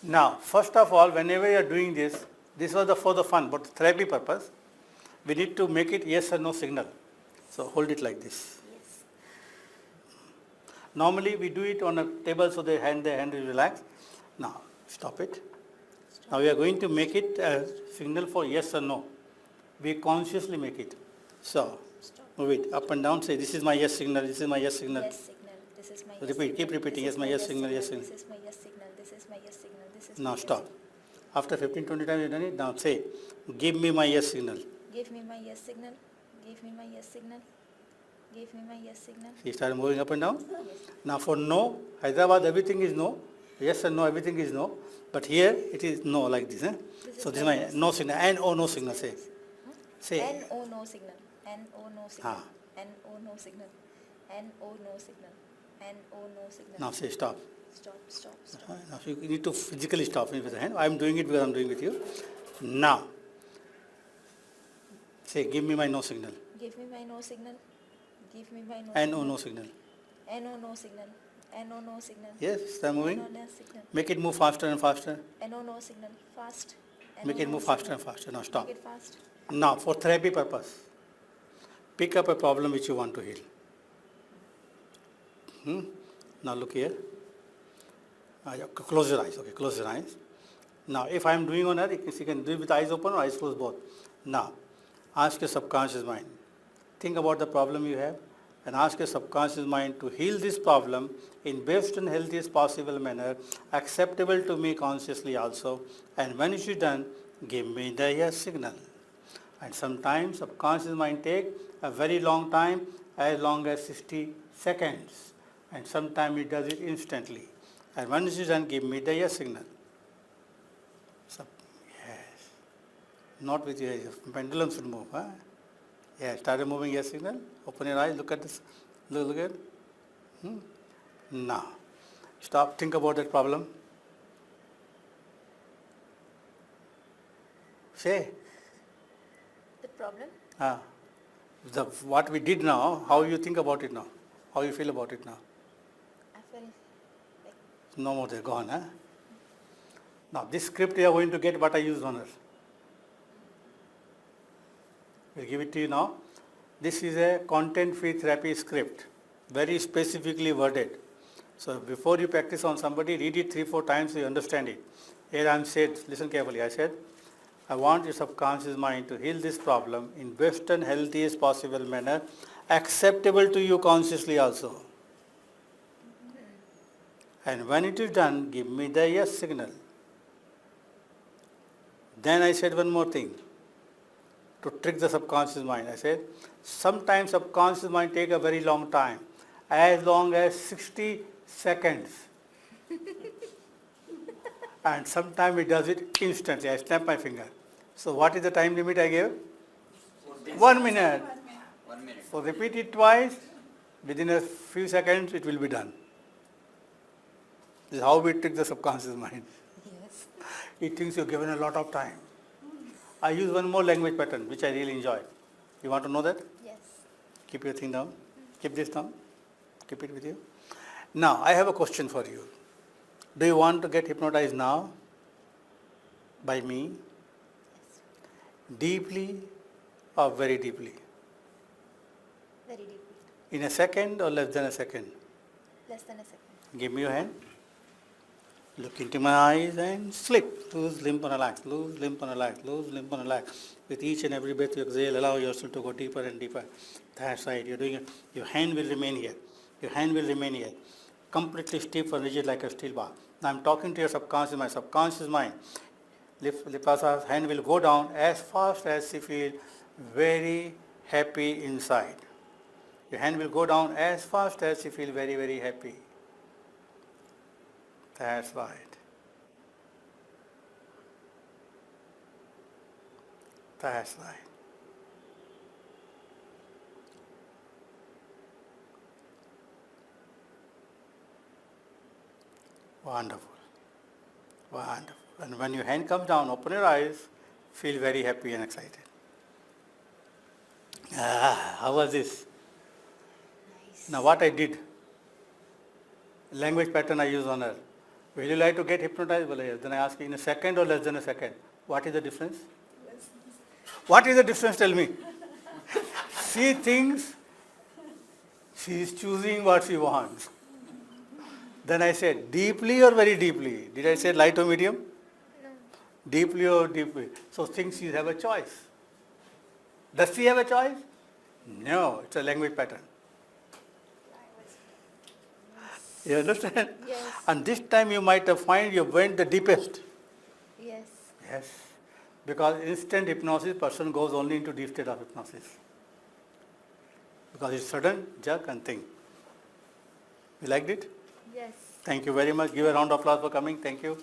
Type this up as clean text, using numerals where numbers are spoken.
Now, first of all, whenever you are doing this, this was for the fun, but therapy purpose, we need to make it yes or no signal. So hold it like this. Yes. Normally we do it on a table so the hand is relaxed. Now stop it. Now we are going to make it a signal for yes or no. We consciously make it. So Stop. move it up and down. Say this is my yes signal. This is my yes signal. Yes signal. This is my yes Repeat. signal. Keep repeating. This Yes is my yes signal. Yes signal. This is my yes signal. This is my yes signal. This is Now my yes stop. signal. After 15-20 times you done it. Now say give me my yes signal. Give me my yes signal. Give me my yes signal. Give me my yes signal. She started moving up and down. Yes. Now for no, Hyderabad everything is no. Yes and no, everything is no. But here it is no like this. Eh? This So is this is my my yes no signal. And oh no signal. Say. Say. N O no signal. N O no signal. Ah. N O no signal. N O no signal. N O no signal. Now say stop. Stop. Stop. Stop. Now you need to physically stop me with the hand. I am doing it because I am doing with you. Now. Say give me my no signal. Give me my no signal. Give me my no. And oh no signal. N O no signal. N O no signal. Yes, start moving. N O no signal. Make it move faster and faster. N O no signal. Fast. Make it move faster and faster. Now stop. Make it fast. Now for therapy purpose, pick up a problem which you want to heal. Now look here. Close your eyes. Okay, close your eyes. Now if I am doing on her, you can do it with eyes open or eyes closed both. Now ask your subconscious mind. Think about the problem you have and ask your subconscious mind to heal this problem in best and healthiest possible manner, acceptable to me consciously also. And when it is done, give me the yes signal. And sometimes subconscious mind take a very long time, as long as 60 seconds. And sometimes it does it instantly. And when it is done, give me the yes signal. So, yes. Not with your pendulum should move. Huh? Yeah, started moving yes signal. Open your eyes, look at this. Look at it. Now, stop, think about that problem. Say. The problem? What we did now, how you think about it now? How you feel about it now? I feel like No more, they're gone. Huh? Now, this script you are going to get what I used on her. We'll give it to you now. This is a content-free therapy script, very specifically worded. So before you practice on somebody, read it 3-4 times so you understand it. Here I am said, listen carefully, I said, I want your subconscious mind to heal this problem in best and healthiest possible manner, acceptable to you consciously also. And when it is done, give me the yes signal. Then I said one more thing to trick the subconscious mind. I said, sometimes subconscious mind take a very long time, as long as 60 seconds. And sometimes it does it instantly. I snap my finger. So what is the time limit I gave? 1 minute. 1 minute. So repeat it twice. Within a few seconds it will be done. This is how we trick the subconscious mind. yes. It thinks you've given a lot of time. I use one more language pattern which I really enjoy. You want to know that? Yes. Keep your thing down. Keep this down. Keep it with you. Now, I have a question for you. Do you want to get hypnotized now by me? Yes. Deeply or very deeply? Very deeply. In a second or less than a second? Less than a second. Give me your hand. Look into my eyes and slip. Loose, limp and relax. Loose, limp and relax. Loose, limp and relax. With each and every breath you exhale, allow yourself to go deeper and deeper. That's right. You're doing it. Your hand will remain here. Your hand will remain here. Completely stiff and rigid like a steel bar. Now I'm talking to your subconscious mind. Subconscious mind. Lipasa's hand will go down as fast as you feel very happy inside. Your hand will go down as fast as you feel very, very happy. That's right. That's right. Wonderful. Wonderful. And when your hand comes down, open your eyes, feel very happy and excited. How was this? Nice. Now what I did, language pattern I use on her. Will you like to get hypnotized? Well, yes. Then I ask you, in a second or less than a second? What is the difference? What is the difference? Tell me. She thinks she is choosing what she wants. Then I said, deeply or very deeply? Did I say light or medium? No. Deeply or deeply? So thinks she have a choice. Does she have a choice? No, it's a language pattern. You understand? Yes. And this time you might have find you went the deepest. Yes. Yes. Because instant hypnosis, person goes only into deep state of hypnosis. Because it's sudden, jerk and think. You liked it? Yes. Thank you very much. Give a round of applause for coming. Thank you.